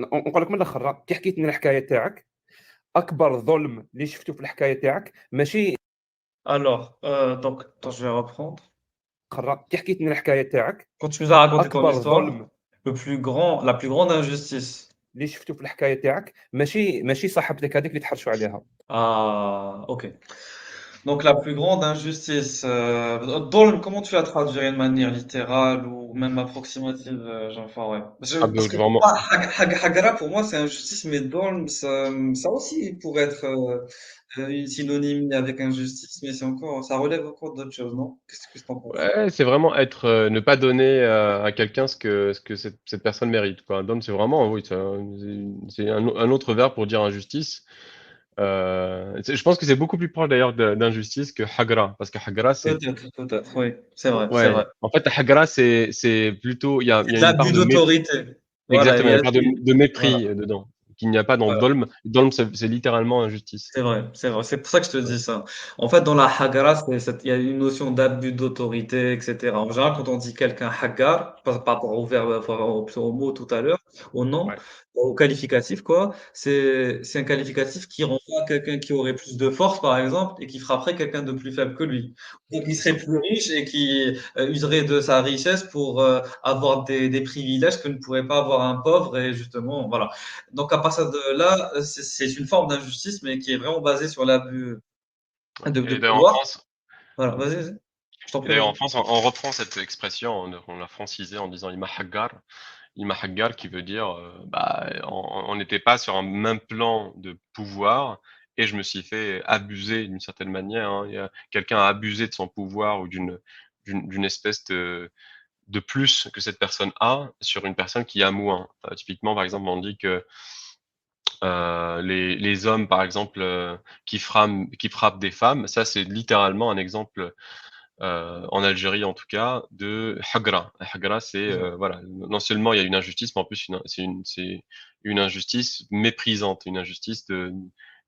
نقول لك من الآخر راه كي حكيت لنا الحكاية تاعك، أكبر ظلم اللي شفتو في الحكاية تاعك ماشي Alors, donc, attends, je vais reprendre. كي حكيت لنا الحكاية تاعك، Quand tu nous as raconté ton أكبر histoire, ظلم la plus grande injustice. اللي شفتو في الحكاية تاعك ماشي صاحبتك هاذيك اللي تحرشوا عليها. Ah, ok. Donc, la plus grande injustice. Comment tu la traduirais de manière littérale ou même approximative, Jean-François, ouais. Ah Parce donc que pour vraiment, moi, Hagara, pour moi, c'est injustice, mais Dolm, ça aussi pourrait être une synonyme avec injustice, mais ça relève encore d'autres choses, non? Qu'est-ce que t'en penses? ouais, c'est vraiment être, ne pas donner, à quelqu'un ce que cette personne mérite, quoi. Donc c'est vraiment, oui, c'est un autre verbe pour dire injustice. Je pense que c'est beaucoup plus proche d'ailleurs d'injustice que hagra, parce que hagra, c'est Peut-être, oui, c'est vrai, c'est ouais, vrai. en fait, hagra, c'est plutôt, C'est il y de a une part l'abus de mépris. d'autorité. Voilà, Exactement, il y a une part de voilà, mépris dedans, qu'il n'y a pas dans voilà. dolm. Dolm, c'est littéralement injustice. C'est vrai, c'est vrai. C'est pour ça que je te dis ça. En fait, dans la hagara, il y a une notion d'abus d'autorité, etc. En général, quand on dit quelqu'un hagar, par rapport au verbe, enfin, au mot tout à l'heure, au nom, Ouais, au qualificatif, quoi, c'est un qualificatif qui renvoie à quelqu'un qui aurait plus de force, par exemple, et qui frapperait quelqu'un de plus faible que lui. Donc, qui c'est serait ça. plus riche et qui userait de sa richesse pour avoir des privilèges que ne pourrait pas avoir un pauvre, et justement, voilà. Donc à partir de là, c'est une forme d'injustice, mais qui est vraiment basée sur l'abus Ouais. de Et d'ailleurs en pouvoir. France Voilà, vas-y, je t'en et prie, d'ailleurs en vas-y. France, on reprend cette expression, on l'a francisée en disant «il m'a haggar» qui veut dire, bah, on n'était pas sur un même plan de pouvoir et je me suis fait abuser d'une certaine manière, hein. Quelqu'un a abusé de son pouvoir ou d'une espèce de plus que cette personne a sur une personne qui a moins. Typiquement, par exemple, on dit que, les hommes, par exemple, qui frappent des femmes, ça, c'est littéralement un exemple, en Algérie en tout cas, de hagra. Hagra, c'est, C'est ça. voilà, non seulement il y a une injustice, mais en plus c'est une injustice méprisante, une injustice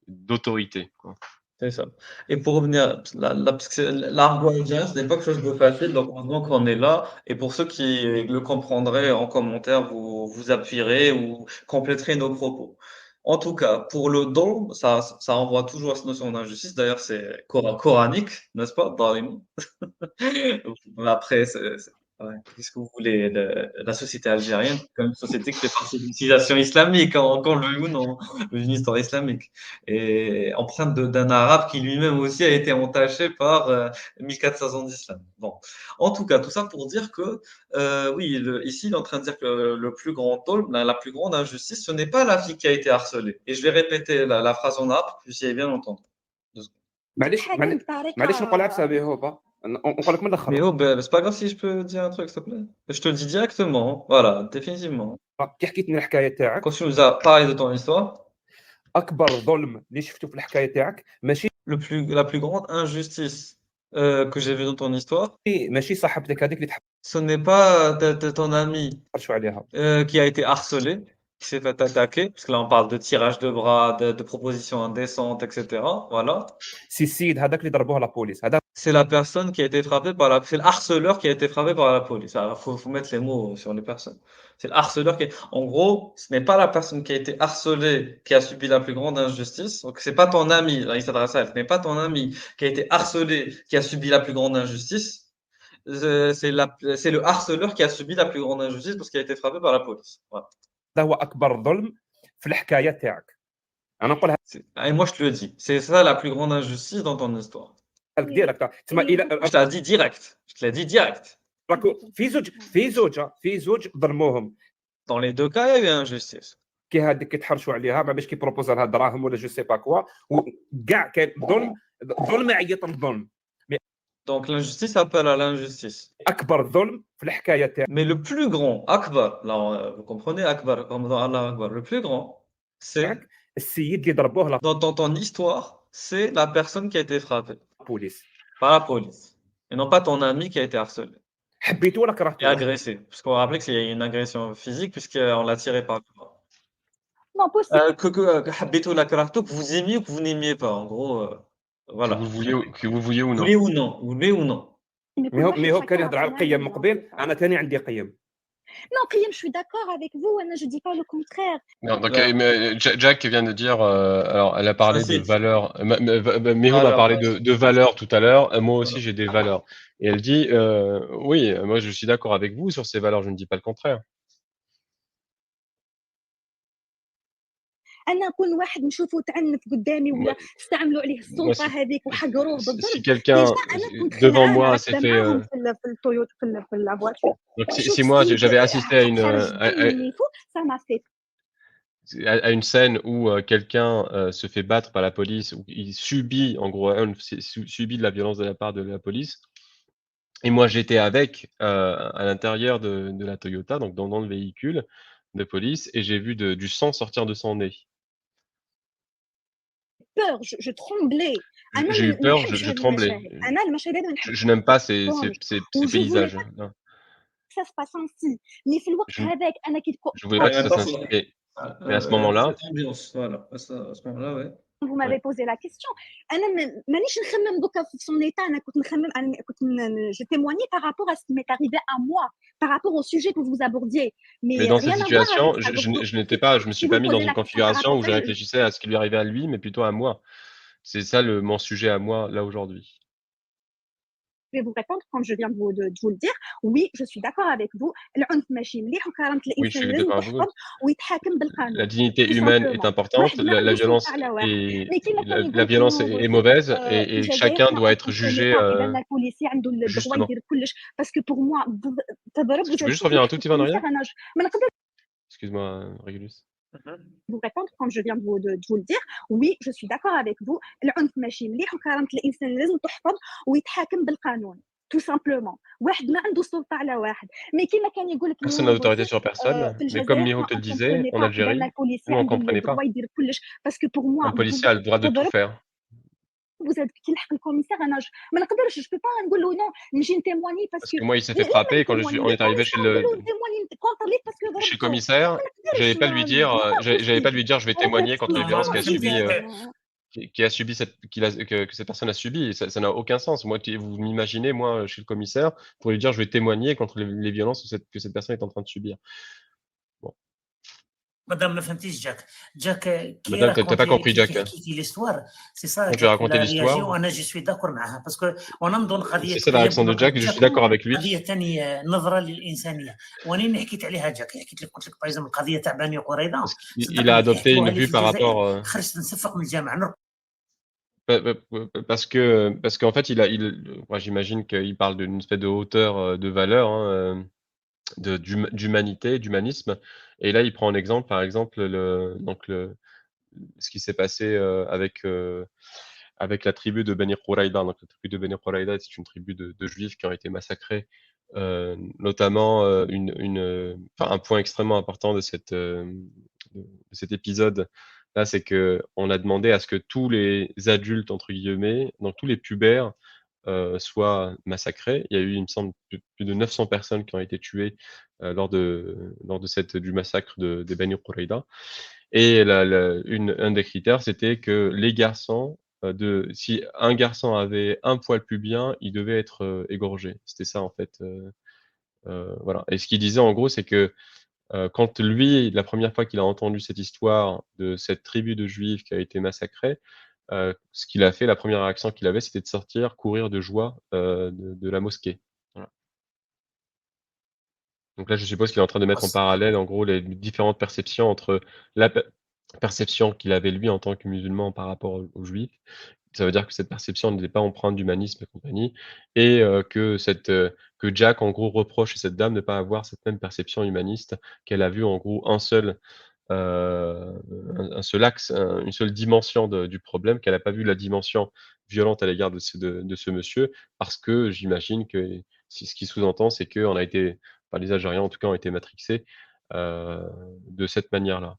d'autorité, quoi. C'est ça. Et pour revenir là, parce que l'argot algérien, ce n'est pas quelque chose de facile, donc heureusement qu'on est là. Et pour ceux qui le comprendraient en commentaire, vous appuierez ou compléterez nos propos. En tout cas, pour le don, ça renvoie toujours à cette notion d'injustice. D'ailleurs, c'est coranique, n'est-ce pas? Dans les mots. Après, ouais, qu'est-ce que vous voulez? La société algérienne, c'est quand même une société qui fait partie d'une civilisation islamique, hein, qu'on le veuille ou non, une histoire islamique. Et empreinte d'un arabe qui lui-même aussi a été entaché par 1400 ans d'islam. Bon. En tout cas, tout ça pour dire que, oui, ici, il est en train de dire que le plus grand tôle, la plus grande injustice, ce n'est pas la fille qui a été harcelée. Et je vais répéter la phrase en arabe, puis vous allez bien l'entendre. معليش نقولها بسبب هوبا نقول لك من Mais الآخر oh, ben, c'est pas grave si je peux dire un truc, s'il te plaît. Je te le dis directement, voilà, définitivement. كي حكيت لنا الحكاية Quand تاعك، tu nous as parlé de ton histoire, أكبر ظلم اللي شفتو في الحكاية تاعك la plus grande injustice que j'ai vue dans ton histoire, ماشي صاحبتك هاذيك اللي ce n'est pas ton ami تحرشوا عليها. qui a été harcelé, qui s'est fait attaquer, parce que là on parle de tirage de bras, de propositions indécentes, etc. Voilà. سي السيد هذاك اللي ضربوه لابوليس هذا. C'est la personne qui a été frappée par c'est le harceleur qui a été frappé par la police. Alors, faut mettre les mots sur les personnes. C'est le harceleur en gros, ce n'est pas la personne qui a été harcelée qui a subi la plus grande injustice. Donc, c'est pas ton ami. Là, il s'adresse à elle. Ce n'est pas ton ami qui a été harcelé qui a subi la plus grande injustice. C'est le harceleur qui a subi la plus grande injustice parce qu'il a été frappé par la police. Voilà. هذا هو أكبر ظلم في الحكاية تاعك. أنا نقولها Et moi, je te le dis. C'est ça la plus grande injustice dans ton histoire. لك ديريكت تسمى Je إلا te l'ai dit direct. Je te l'ai dit direct. راكو في زوج ظلموهم Dans les deux cas, il y a eu injustice. كي هذيك كيتحرشوا عليها ما باش كيبروبوزا لها دراهم ولا جو سي با كوا وكاع كاين ظلم يعيط الظلم. Donc l'injustice appelle à l'injustice. أكبر ظلم في الحكاية تاعك Mais le plus grand, Akbar, là, vous comprenez, Akbar, comme dans Allah Akbar, le plus grand, c'est, السيد اللي ضربوه dans ton histoire, c'est la personne qui a été frappée لابوليس. par la police. Et non pas ton ami qui a été harcelé حبيتو ولا et كرهتوه؟ agressé. Parce qu'on rappelait qu'il y a une agression physique puisqu'on l'a tiré par le bras. Non, possible. Habito la karahto, que vous aimiez ou que vous n'aimiez pas. En gros, Que voilà. vous vouliez ou Vous non. voulez ou non. Vous voulez ou non. مي هو كان يهضر على القيم من قبيل، انا ثاني عندي قيم. Non, Priyam, je suis d'accord avec vous, Anna, je dis pas le contraire. Non, donc, Alors, mais Jack vient de dire, alors elle a parlé de principe. valeurs. Meho m'a Alors, parlé de valeurs tout à l'heure. Moi aussi, j'ai des valeurs. Et elle dit, oui, moi je suis d'accord avec vous sur ces valeurs. Je ne dis pas le contraire. انا كون واحد نشوفه تعنف قدامي ولا Moi, استعملوا عليه moi, السلطه هذيك وحقروه si بالضرب quelqu'un ديجا انا كنت devant خلعانه moi s'est راكبه fait, معاهم في الطيوط في لافواتور donc ونشوف si moi السيد j'avais assisté à خرج الدم من يفو سا ما في à une scène où quelqu'un se fait battre par la police, ou il subit, en gros, subit de la violence de la part de la police. Et moi, j'étais avec à l'intérieur de la Toyota, donc dans le véhicule de police, et j'ai vu du sang sortir de son nez. بور جو ترومبلي انا J'ai eu ما peur, نحبش je هذه tremblais. المشاهد انا المشاهد هذه ما Je n'aime pas ces وجو فولي paysages. Non. سا سباس انسي مي في الوقت Je هذاك انا كي je voulais pas que ça pas s'inspire. Mais à ce moment-là, cette ambiance, voilà, à ce moment-là, ouais. vous m'avez posé la question انا مانيش نخمم دوكا في son état انا كنت نخمم انا كنت je témoignais par rapport à ce qui m'est arrivé à moi par rapport au sujet que vous abordiez mais mais dans cette rien à voir situation, avec ça. Donc, je n'étais pas, je me si suis vous pas me mis dans posez une la question par configuration rapport où à je ça, réfléchissais à ce qui lui arrivait à lui, mais plutôt à moi. C'est ça mon sujet à moi, là, aujourd'hui. je vais vous répondre comme je viens de vous le dire. Oui, je suis d'accord avec vous. العنف ماشي مليح وكرامة Oui, je الإنسان suis لازم d'accord avec vous. تحفظ ويتحاكم La بالقانون. dignité Tout humaine est simplement. importante, واحد ما la عنده violence سلطة على واحد. est, mais كيما كان la يقول لك violence إنه est mauvaise في et الجزائر chacun احنا doit on être jugé comprenait pas بان البوليسي عنده الدغوا justement. يدير كلش باسكو بور موا تضرب Tu peux juste وتشوف revenir un لك tout petit peu en الكوميسار arrière? انا ما نقدر Excuse-moi, Régulus. vous répondre comme je viens de vous le dire. Oui, je suis d'accord avec vous. العنف ماشي مليح وكرامة الإنسان لازم تحفظ ويتحاكم بالقانون. tout simplement. واحد ما عنده سلطة على واحد. mais كيما كان يقول لك Personne n'a ميهو d'autorité بوسي sur personne, في mais comme الجزائر Miro احنا te le on disait, comprenait en pas بان Algérie, البوليسي nous on عنده comprenait pas. الدغوا يدير كلش باسكو pour moi Un policier a le droit de tout faire. vous êtes كي لحق الكوميسار انا ما نقدرش جو با نقول له نو نجي نتيموني Parce باسكو que moi, il s'est fait لا frapper et ما quand نتيموني on est arrivé chez نقول له نتيموني كونتر ليك باسكو le ضربته commissaire, ما نقدرش j'allais pas lui dire, je vais témoigner contre les violences impossible. a subi que cette personne a subi. Ça n'a aucun sens. Moi, vous m'imaginez, moi, chez le commissaire, pour lui dire, je vais témoigner contre les violences que cette personne est en train de subir. Bon. مادام ما فهمتيش جاك كي Madame, t'as pas compris, Jack. حكيتي ليستوار سي سا Quand je vais raconter l'histoire, وانا جو سوي داكور معها باسكو وننظن قضيه c'est ça la réaction de Jack, je suis d'accord avec lui. قضيه ثانيه نظره للانسانيه واني حكيت عليها جاك حكيت لك قلت لك بايزم القضيه تاع بني قريظه Il a adopté une vue par rapport. خرجت نصفق من الجامعه Parce qu'en fait, moi, j'imagine qu'il parle d'une espèce de hauteur de valeur, hein, d'humanité, d'humanisme. Et là, il prend en exemple, par exemple, ce qui s'est passé avec la tribu de Beni Quraïda. Donc, la tribu de Beni Quraïda, c'est une tribu de juifs qui ont été massacrés, notamment un point extrêmement important de cet épisode. Là, c'est que on a demandé à ce que tous les adultes, entre guillemets, donc tous les pubères, soient massacrés. Il y a eu, il me semble, plus de 900 personnes qui ont été tuées lors du massacre des Beni Quraïda. Et un des critères, c'était que les garçons, si un garçon avait un poil pubien, il devait être égorgé. C'était ça, en fait. Voilà. Et ce qu'il disait, en gros, c'est que quand lui, la première fois qu'il a entendu cette histoire de cette tribu de juifs qui a été massacrée, ce qu'il a fait, la première réaction qu'il avait, c'était de sortir, courir de joie de la mosquée. Voilà. Donc là, je suppose qu'il est en train de mettre en parallèle, en gros, les différentes perceptions entre la perception qu'il avait lui en tant que musulman par rapport aux juifs. Ça veut dire que cette perception n'était pas empreinte d'humanisme et compagnie, et que Jack, en gros, reproche à cette dame de ne pas avoir cette même perception humaniste, qu'elle a vu, en gros, un seul axe, une seule dimension du problème, qu'elle n'a pas vu la dimension violente à l'égard de ce monsieur, parce que j'imagine que ce qui sous-entend, c'est qu'on a été, les Algériens en tout cas, ont été matrixés de cette manière-là.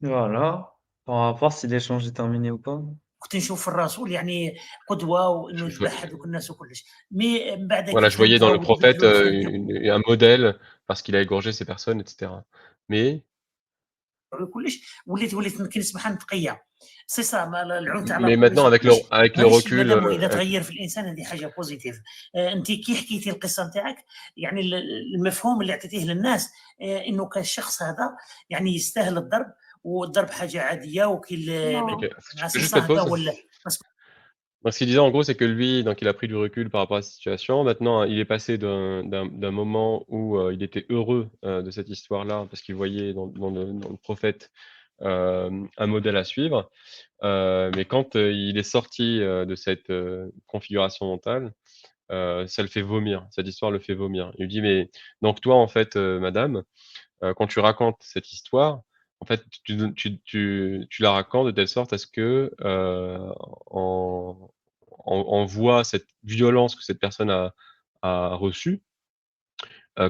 Voilà. On va voir si l'échange est terminé ou pas. كنت نشوف في الرسول يعني قدوه وانه يذبح هذوك الناس وكلش مي من بعد Voilà, je voyais dans le prophète un modèle parce qu'il a égorgé ces personnes, etc. Mais كلش وليت كنسمعها نتقيه سي سا العنف تاع Mais maintenant, avec le recul, اذا تغير في الانسان هذه حاجه بوزيتيف. انت كي حكيتي القصه نتاعك يعني المفهوم اللي عطيتيه للناس انه كالشخص هذا يعني يستاهل الضرب والضرب حاجه عاديه وكي Ok, tu peux juste mettre pause. Donc, ce qu'il disait en gros, c'est que lui, donc il a pris du recul par rapport à cette situation. Maintenant, il est passé d'un moment où il était heureux de cette histoire-là, parce qu'il voyait dans le prophète un modèle à suivre. Mais quand il est sorti de cette configuration mentale, ça le fait vomir. Cette histoire le fait vomir. Il lui dit, mais donc toi, en fait, madame, quand tu racontes cette histoire, en fait, tu la racontes de telle sorte à ce que on voit cette violence que cette personne a reçue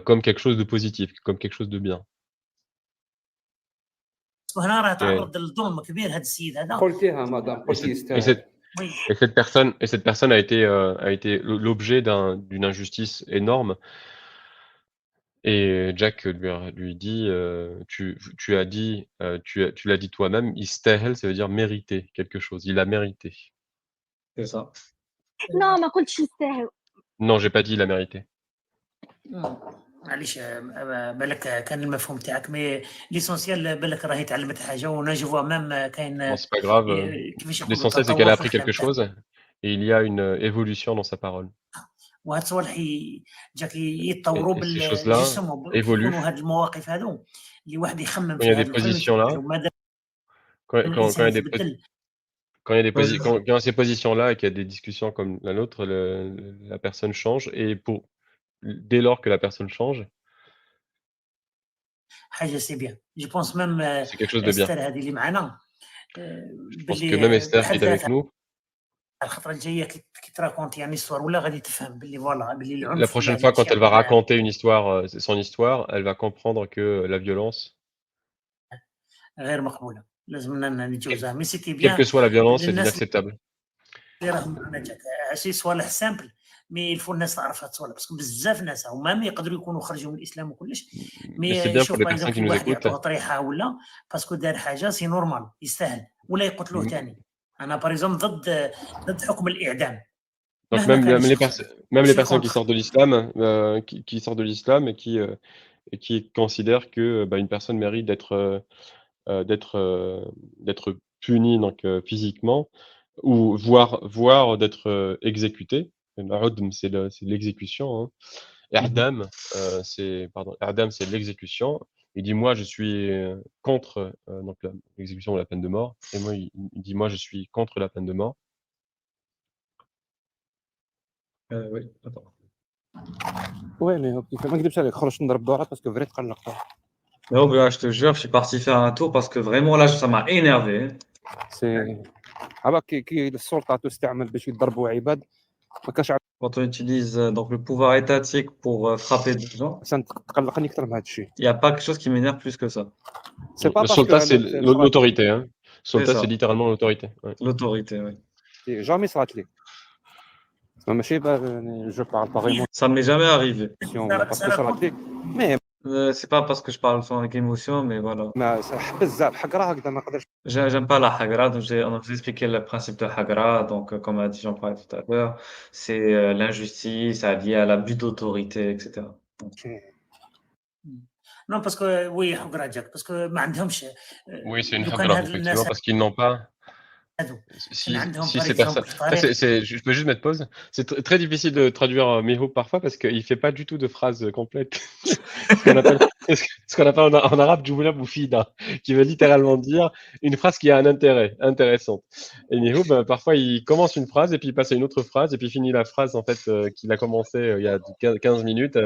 comme quelque chose de positif, comme quelque chose de bien. وهنا راه تعرض للظلم كبير هذا السيد هذا. قلتيها مدام، قلتي يستاهل. Et cette personne a été l'objet d'une injustice énorme. Et Jack lui dit, tu as dit, tu l'as dit toi-même, يستاهل, ça veut dire mériter quelque chose. Il a mérité. C'est ça. نو ما قلتش يستاهل. Non, j'ai pas dit il a mérité. معليش بالك كان المفهوم تاعك مي ليسونسيال بالك راهي تعلمت حاجه وانا جو فوا ميم كاين. Non, c'est pas grave. L'essentiel, c'est qu'elle a appris quelque chose et il y a une évolution dans sa parole. وهاد الصوالح جاك يتطوروا بالجسم ويكونوا هاد المواقف هادو اللي واحد يخمم في هاد العنف. Quand il y a ces positions-là et qu'il y a des discussions comme la nôtre, la personne change et dès lors que la personne change, c'est quelque chose de bien. Je pense que même Esther qui est avec nous, la prochaine fois quand elle va raconter une histoire, son histoire, elle va comprendre que la violence, quelle que soit la violence, c'est inacceptable. مي الفو الناس تعرف هاد الصوالح باسكو بزاف ناس هما يقدروا يكونوا خرجوا من الاسلام وكلش مي شوف باغ اكزومبل واحد يعطوه طريحه ولا باسكو دار حاجه سي نورمال يستاهل ولا يقتلوه ثاني. انا باغ اكزومبل ضد حكم الاعدام. Donc même les personnes qui sortent de l'islam, qui sortent de l'islam et qui considèrent que une personne mérite d'être punie donc physiquement ou voire d'être exécutée. C'est l'exécution. Hein. Erdam, c'est l'exécution. Il dit moi je suis contre donc l'exécution ou la peine de mort. Et moi il dit moi je suis contre la peine de mort. Oui, attends. Ouais, mais ما نكذبش عليك خرجت نضرب دورة باسكو فري تقلقت. Non, mais je te jure, je suis parti faire un tour parce que vraiment là, ça m'a énervé. سي عباك كي السلطة تستعمل باش يضربوا عباد ما كاش. Quand on utilise donc le pouvoir étatique pour frapper des gens, تقلقني أكثر من هذا الشيء. il n'y a pas quelque chose qui m'énerve plus que ça. Le soldat, c'est l'autorité. Hein. Soldat, c'est littéralement l'autorité. Ouais. L'autorité, oui. Jamais صرات لي. Je parle pas vraiment. Ça ne m'est jamais arrivé. Mais c'est pas parce que je parle avec émotion, mais voilà. J'aime pas la hagra, donc on a expliqué le principe de hagra, donc comme a dit Jean-Paul tout à l'heure, c'est l'injustice liée à l'abus d'autorité, etc. Non, parce que oui, parce que ما عندهمش. Oui, c'est une hagra, effectivement, parce qu'ils n'ont pas. Si c'est personne. Je peux juste mettre pause. C'est très difficile de traduire Miho parfois parce qu'il fait pas du tout de phrases complètes. ce qu'on appelle en arabe Jumla Boufida, qui veut littéralement dire une phrase qui a un intérêt, intéressante. Et Miho, parfois il commence une phrase et puis il passe à une autre phrase et puis finit la phrase en fait qu'il a commencé il y a 15 minutes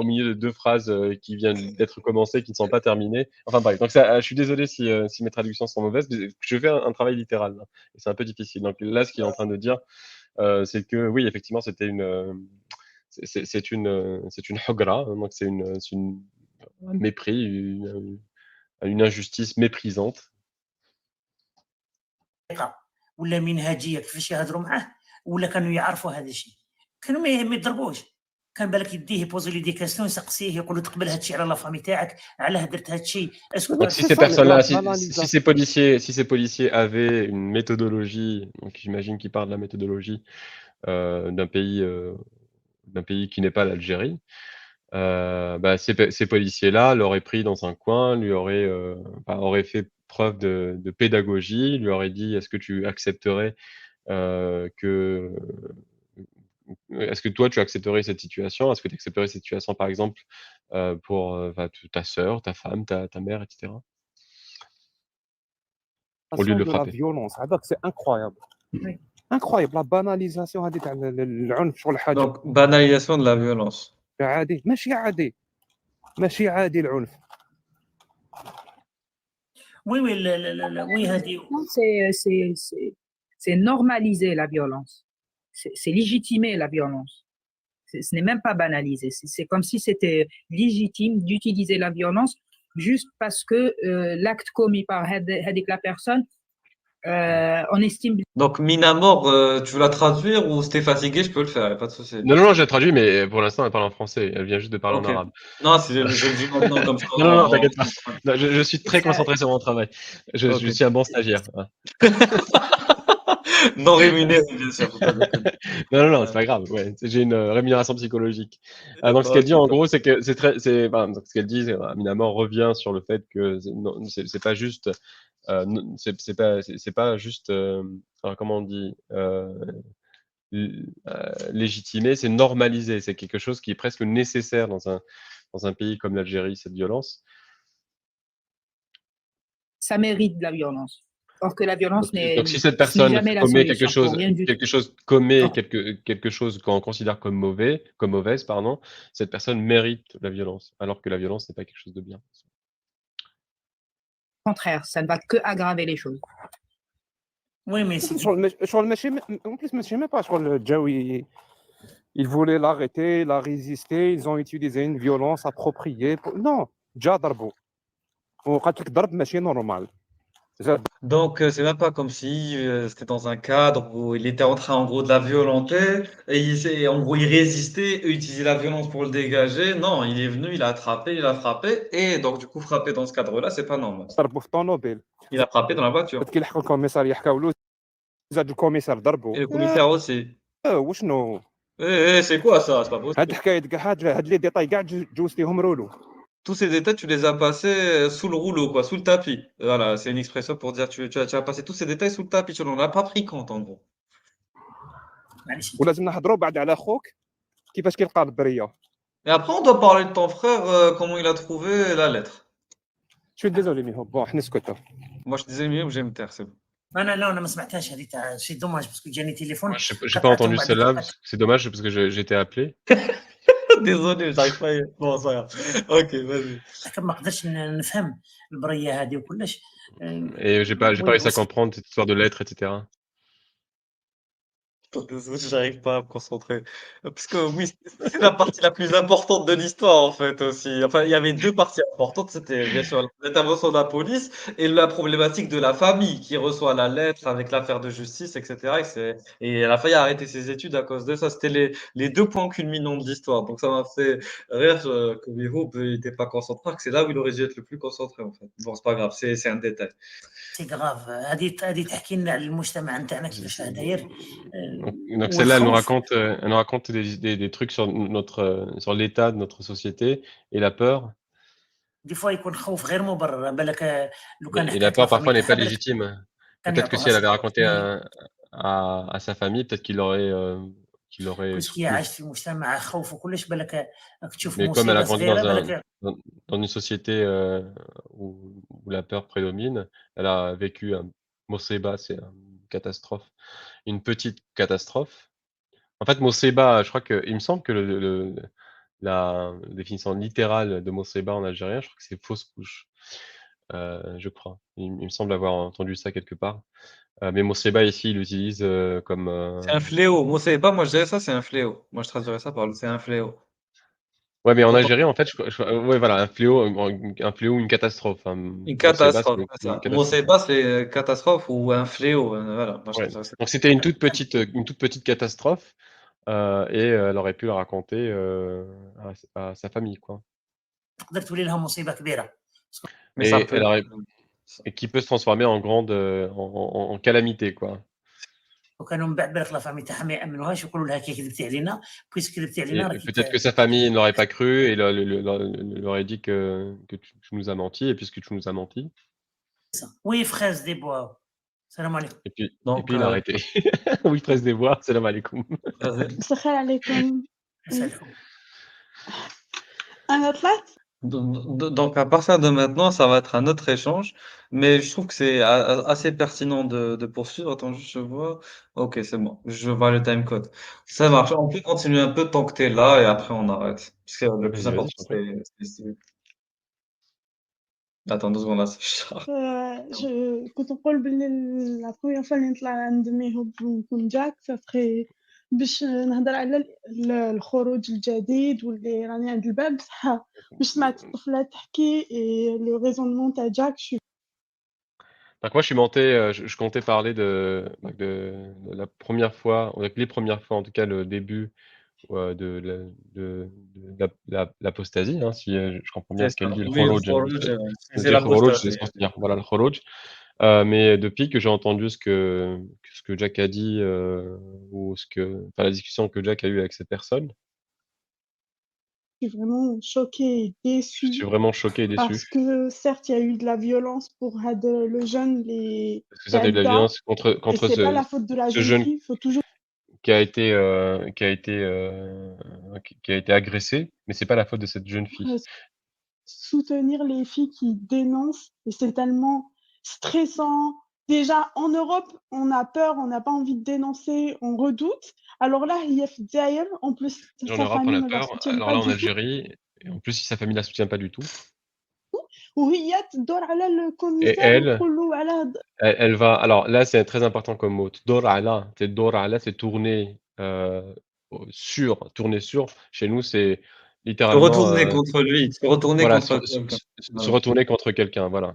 au milieu de deux phrases qui viennent d'être commencées, qui ne sont pas terminées. Enfin bref, donc ça, je suis désolé si mes traductions sont mauvaises, mais je fais un travail littéral là, et c'est un peu difficile. Donc là, ce qu'il est en train de dire, c'est que oui, effectivement, c'était c'est une hagra, hein, donc c'est un mépris, une injustice méprisante. ولا منهجيه كيفاش يهضروا معاه ولا كانوا يعرفوا هذا الشيء كانوا ما يضربوش كان بالك يديه يبوزي لي دي كاستيون يسقسيه يقول له تقبل هادشي على لا فامي تاعك علاه درت هادشي اسكو Donc si C'est ces ça, la personnes-là, si banalisation. ces policiers avaient une méthodologie, donc j'imagine qu'ils parlent de la méthodologie d'un pays qui n'est pas l'Algérie, bah, ces policiers-là l'auraient pris dans un coin, auraient fait preuve de pédagogie, lui auraient dit: «Est-ce que tu accepterais est-ce que toi tu accepterais cette situation? Est-ce que tu accepterais cette situation par exemple pour ta sœur, ta femme, ta mère, etc.» Au lieu de le De la frapper. violence هذاك c'est incroyable. Oui. incroyable la banalisation هذه تاع العنف شغل حاجه Donc, banalisation de la violence. عادي ماشي عادي العنف. وي وي وي هذه C'est normaliser la violence. C'est légitimer la violence. Ce n'est même pas banalisé. C'est comme si c'était légitime d'utiliser la violence juste parce que l'acte commis par la personne, on estime. Donc, mine à mort, tu veux la traduire ou si t'es fatigué, je peux le faire, y a pas de souci. Non, j'ai traduit, mais pour l'instant, elle parle en français. Elle vient juste de parler Ok. en arabe. Non, je le dis maintenant comme ça. Non, t'inquiète pas. Non, je suis très concentré sur mon travail. Je Ok. suis un bon stagiaire. Hein. Non rémunéré, bien sûr, faut pas déconner. Non, c'est pas grave. Ouais, j'ai une rémunération psychologique. Donc, ce qu'elle dit en gros, c'est que donc, ce qu'elle dit, Minamor revient sur le fait que c'est pas juste, c'est pas juste, comment on dit, légitimer, c'est normaliser. C'est quelque chose qui est presque nécessaire dans un pays comme l'Algérie, cette violence. Ça mérite de la violence. Or que la violence n'est Donc si cette personne commet quelque chose qu'on considère comme mauvaise, cette personne mérite la violence, alors que la violence n'est pas quelque chose de bien. Au contraire, ça ne va que aggraver les choses. Oui, mais en plus ماشي même pas شغل جاو ils voulaient l'arrêter, la résister, ils ont utilisé une violence appropriée. Non, جا ضربوا وقالت لك ضرب ماشي normal. Donc, c'est même pas comme si c'était dans un cadre où il était en train, en gros, de la violenter et en gros, il résistait et utilisait la violence pour le dégager. Non, il est venu, il a attrapé, il a frappé et donc, du coup, frapper dans ce cadre-là, c'est pas normal. ضربوا في طونوبيل. Il a frappé dans la voiture. كي لحقوا الكوميسار يحكاو له زاد الكوميسار ضربوا. Et le commissaire aussi. وشنو C'est quoi ça? C'est pas possible. هاد الحكايه كاع هاد لي ديتاي كاع جوزتيهم رولو. Tous ces détails, tu les as passés sous le rouleau, quoi, sous le tapis. Voilà, c'est une expression pour dire tu as passé tous ces détails sous le tapis, tu n'en as pas pris compte, en gros. ولازم نهضروا بعد على خوك كيفاش كيلقى البريه. Et après, on doit parler de ton frère, comment il a trouvé la lettre. Je suis désolé ميهو بون نسكت. Moi, je disais mieux que j'aime taire, c'est bon. انا ما سمعتهاش هذه تاع سي دوماج باسكو جاني تليفون. Moi, j'ai pas entendu celle-là, c'est dommage parce que j'ai été appelé. Désolé, j'arrive pas. Bon, ça va. Ok, vas-y. ما قدرتش نفهم البريه هذه وكلش. Et j'ai pas réussi à comprendre cette histoire de lettres, etc. Désolé, j'arrive pas à me concentrer. Parce que oui, c'est la partie la plus importante de l'histoire, en fait, aussi. Enfin, il y avait deux parties importantes. C'était bien sûr l'intervention de la police et la problématique de la famille qui reçoit la lettre avec l'affaire de justice, etc. Et elle a failli arrêter ses études à cause de ça. C'était les deux points culminants de l'histoire. Donc, ça m'a fait rire que Miho n'était pas concentré, que c'est là où il aurait dû être le plus concentré, en fait. Bon, c'est pas grave, c'est un détail. C'est grave. هذه تحكي لنا على المجتمع نتاعنا كيفاش راه داير. Donc celle-là, elle nous raconte des trucs sur l'état de notre société et la peur. Des fois يكون خوف غير مبرر بالك لو كان Et la peur parfois n'est pas légitime. Peut-être que si elle avait raconté à sa famille, peut-être qu'il aurait كي عايش في مجتمع خوف وكلش بالك تشوف mais comme elle a grandi صغيره dans une société où la peur prédomine, elle a vécu un Moseba, c'est une catastrophe, une petite catastrophe. En fait, Moseba, je crois que il me semble que la définition littérale de Moseba en algérien, je crois que c'est fausse couche. Je crois. Il me semble avoir entendu ça quelque part. Mais Moseba ici, il l'utilise comme. C'est un fléau. Moseba, moi je dirais ça, c'est un fléau. Moi je traduirais ça par c'est un fléau. Ouais, mais en Algérie, en fait, ouais, voilà, un fléau ou une catastrophe. Une catastrophe, c'est ça. Moseba, c'est catastrophe ou un fléau. Voilà. Moi, ouais. Donc c'était une toute petite catastrophe. et elle aurait pu le raconter à sa famille, quoi. تقدر تولي لها مصيبه كبيره. Mais ça Et peut. elle aurait et qui peut se transformer en grande, en calamité, quoi. وكانوا من بعد بالك لا فامي تاعها ما يامنوهاش يقولوا لها كي كذبتي علينا بويس كذبتي علينا Et راكي peut-être que sa famille ne l'aurait pas cru et leur aurait dit que tu nous as menti et puisque tu nous as menti. وي فخاز دي بوا. السلام عليكم. Et Donc, puis il a arrêté. Oui, presse des voix, salam alaikum. مساء عليكم. نسالكم. أنا طلعت. donc à partir de maintenant, ça va être un autre échange, mais je trouve que c'est assez pertinent de poursuivre. Attends, juste je vois. Ok, c'est bon, je vois le time code. Ça marche. On peut continuer un peu tant que tu es là et après on arrête. Parce que le plus Vas-y, important, je t'en prie. c'est. Attends 2 secondes là, c'est Charles. كنت نقول بلي لا بروميير فوا اللي نطلع عند ميهوب ونكون جاك سافري باش نهضر على الخروج الجديد واللي راني عند الباب بصح باش سمعت الطفلة تحكي لو ريزونمون تاع جاك Donc moi, je suis monté, je comptais parler de la première fois, avec les premières fois, en tout cas le début de l'apostasie, hein, si je comprends bien C'est ce qu'elle ça. dit, le Oui, le khuruj, Khorouj, c'est le khuruj, c'est l'apostasie. sortir, voilà le khuruj. Mais depuis que j'ai entendu ce que Jack a dit, ou enfin, la discussion que Jack a eue avec cette personne, Je suis vraiment choquée et je déçue suis vraiment choqué et parce déçu. que certes il y a eu de la violence pour le jeune les Parce que ça, il y a eu de la Tadda, violence et contre c'est pas la faute de la ce jeune jeune fille, il faut toujours qui a été, qui a été agressé, mais c'est pas la faute de cette jeune fille. soutenir les filles qui dénoncent et c'est tellement stressant. Déjà, en Europe, on a peur, on n'a pas envie de dénoncer, on redoute. Alors là, il y a Fidjaïel, en plus, En sa Europe, on famille a ne la peur. soutient Alors pas là, en du tout. Algérie, et en plus, si sa famille la soutient pas du tout. وهي تدور على Et الكوميسار elle, وتقول له على elle va. Alors là, c'est très important comme mot. Dor ala, c'est tourner tourner sur. Chez nous, c'est Se littéralement retourner contre lui, se retourner voilà, contre quelqu'un. se Voilà. retourner contre quelqu'un, voilà.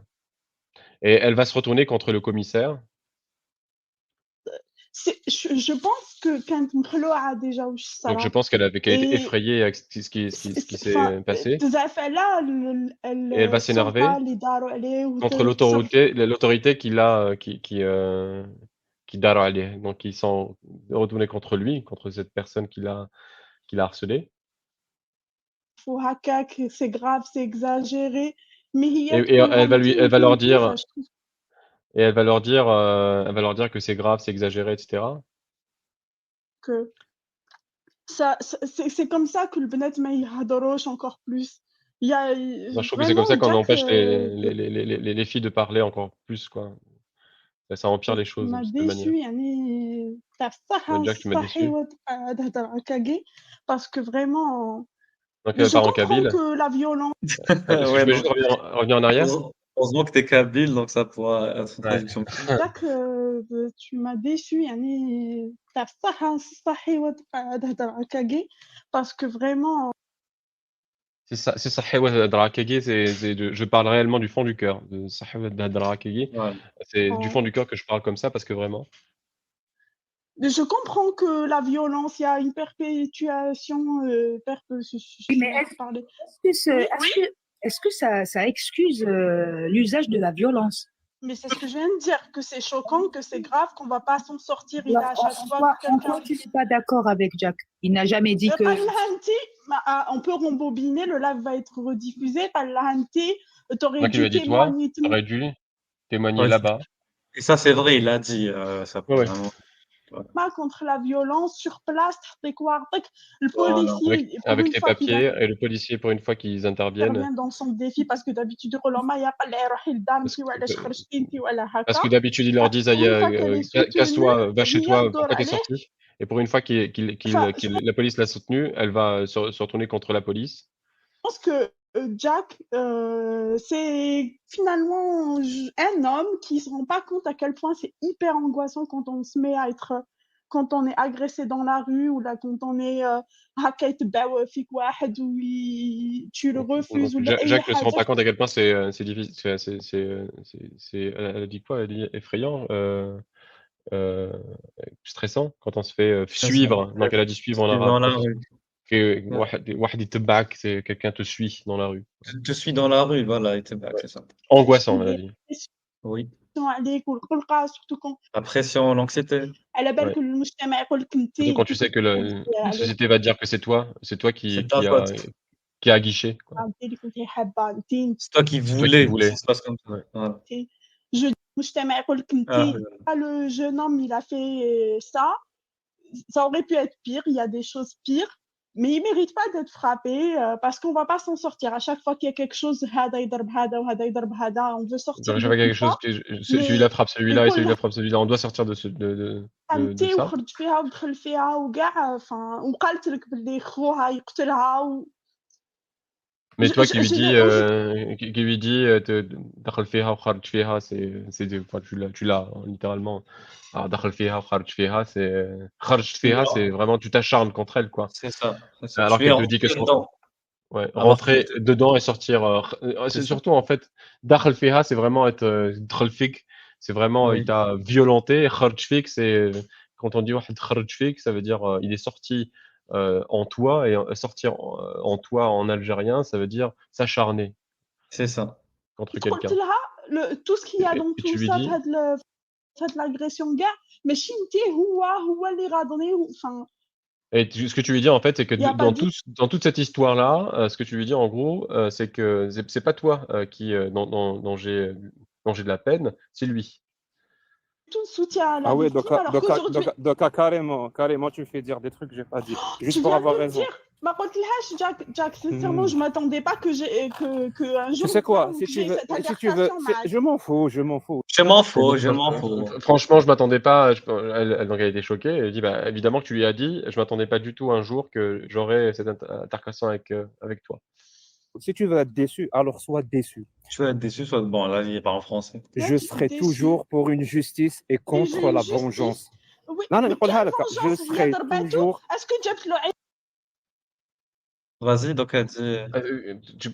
Et elle va se retourner contre le commissaire. je pense que كانت مخلوعة déjà وش Donc je صرا pense qu'elle a été et effrayée avec ce qui enfin s'est passé. تزعف على Et elle va السلطة s'énerver اللي داروا عليه contre وتصرف l'autorité qui dara alayh. Donc ils sont retournés contre lui, contre cette personne qui l'a harcelé. وهكاك c'est grave, c'est exagéré mais Et, هي et تقولها elle va leur لطيف dire, je trouve elle va leur dire que c'est grave, c'est exagéré, etc. que c'est comme ça que البنات ما يهضروش encore plus. Il y a Moi, je trouve que c'est comme vraiment ça qu'on Jack empêche les filles de parler encore plus, quoi. Ça empire les choses m'a d'une certaine manière. déçue يعني تاع الصحة Jack, tu m'as déçu. الصحي وتقعد تهضر هكاكي parce que vraiment Donc elle je part en comprends kabyle. que la violence Est-ce que je Ouais, peux donc juste revenir en arrière? heureusement que tu es kabyle, donc ça pourra être une Ouais. traduction. Jack tu m'as déçue يعني تاع الصحة الصحي وتقعد تهضر هكاكي parce que vraiment C'est ça, c'est Sahih wa Drakegi, je parle réellement du fond du cœur. De Sahih wa Drakegi, Ouais. c'est du fond du cœur que je parle comme ça parce que vraiment. je comprends que la violence, il y a une perpétuation, Oui, mais est-ce que ça excuse l'usage de la violence? mais c'est ce que je viens de dire, que c'est choquant, que c'est grave, qu'on va pas s'en sortir. Il a à chaque fois En quelqu'un. quoi tu n'es pas d'accord avec Jack? Il n'a jamais dit que. On peut rembobiner, le live va être rediffusé. T'aurais Donc il lui dû a dit, toi, témoigner. t'aurais dû témoigner Ouais, là-bas. et ça, c'est vrai, il a dit, ça peut Ouais, ouais. vraiment. Pas contre la violence sur place, le Voilà. policier, pour Avec une tes fois qu'il papiers et le policier, pour une fois qu'ils interviennent. intervient dans son défi, parce que d'habitude, Parce que d'habitude, ils leur disent, pour une fois qu'elle est soutenue, casse-toi, va chez هي toi, تدور pourquoi t'es عليه. sorti? Et pour une fois Enfin, la police l'a soutenue, elle va se retourner contre la police. je pense que Jack, c'est finalement un homme qui se rend pas compte à quel point c'est hyper angoissant quand on se met à être, quand on est agressé dans la rue ou là quand on est هكا يتبعوا فيك واحد tu le refuses Donc, ولا أي Jacques ne se rend حاجة. pas compte à quel point c'est difficile. Elle a dit quoi? Elle a dit effrayant. euh, stressant quand on se fait C'est ça. suivre. Donc elle a dit suivre en Suivre arabe. dans la rue. Que Ouais. واحد يتبعك, c'est quelqu'un te suit dans la rue. Je te suis dans la rue, voilà, et t'es back, c'est ça. Angoissant, elle a dit. Oui. عليك والقلقة surtout quand La pression, l'anxiété. على بالك Ouais. المجتمع يقول لك انت Surtout quand tu sais que la société va te dire que c'est toi C'est qui ta faute. a guiché, quoi. انت اللي كنتي حابة انت C'est toi qui C'est toi qui voulais que voulais. ça se passe comme ça. Voilà. je المجتمع يقول لك انت Ah, oui. le jeune homme il a fait ça aurait pu être pire, il y a des choses pires, mais il mérite pas d'être frappé parce qu'on va pas s'en sortir. À chaque fois qu'il y a quelque chose, هذا يضرب هذا وهذا يضرب هذا, on veut sortir Genre, de j'avais tout quelque chose ça. que celui-là frappe celui-là et يقول celui-là لك frappe celui-là. On doit sortir de انت ça. وخرج فيها ودخل فيها وكاع وقالت لك باللي خوها يقتلها Mais toi qui lui je dis, n'ai qui lui dit, دخل فيها وخرج فيها, enfin, tu l'as hein, littéralement. Alors, دخل فيها وخرج فيها, خرج فيها, c'est vraiment tu t'acharnes contre elle, quoi. C'est ça. C'est ça. Alors Tu es qu'elle te dit que rentré dedans. ouais, Alors rentrer que- dedans et sortir. C'est C'est ça. surtout en fait, دخل فيها, c'est vraiment être دخل فيك, c'est vraiment Oui. il t'a violenté. خرج فيك, c'est quand on dit واحد خرج فيك, ça veut dire il est sorti en toi, et sortir en toi en algérien, ça veut dire s'acharner C'est ça. contre قلت quelqu'un. لها tout ce qu'il y a dans Et tout tu lui ça dis, في هاد l'agression كاع ماشي انت هو اللي غاضني enfin ce que tu lui dis en fait, c'est que il y a pas dans toute cette histoire-là, ce que tu lui dis en gros, c'est que c'est pas toi qui dont j'ai de la peine, c'est lui. tout soutien à la Ah ouais, victime alors qu'aujourd'hui donc carrément, tu me fais dire des trucs que j'ai pas dit. tu Juste pour viens avoir de le raison. dire ما قلتلهاش Jack sincèrement je m'attendais pas que un jour Tu sais quoi, où si j'ai cette tu veux, altercation معك. je m'en fous. Je m'en fous, je m'en fous. Franchement, je m'attendais pas. Donc elle a été choquée. Elle dit, bah, évidemment que tu lui as dit. Je m'attendais pas du tout un jour que j'aurais cette altercation avec toi. Si tu veux être déçu, alors sois déçu. Je vais être déçu, soit bon, là, il parle en français. Je Mec, serai déçu. toujours pour une justice et contre une la justice. vengeance. Oui, Non, mais نقولها quelle لك. Je vengeance serai هي ضربته toujours. est-ce que جابت له Vas-y, donc elle dit.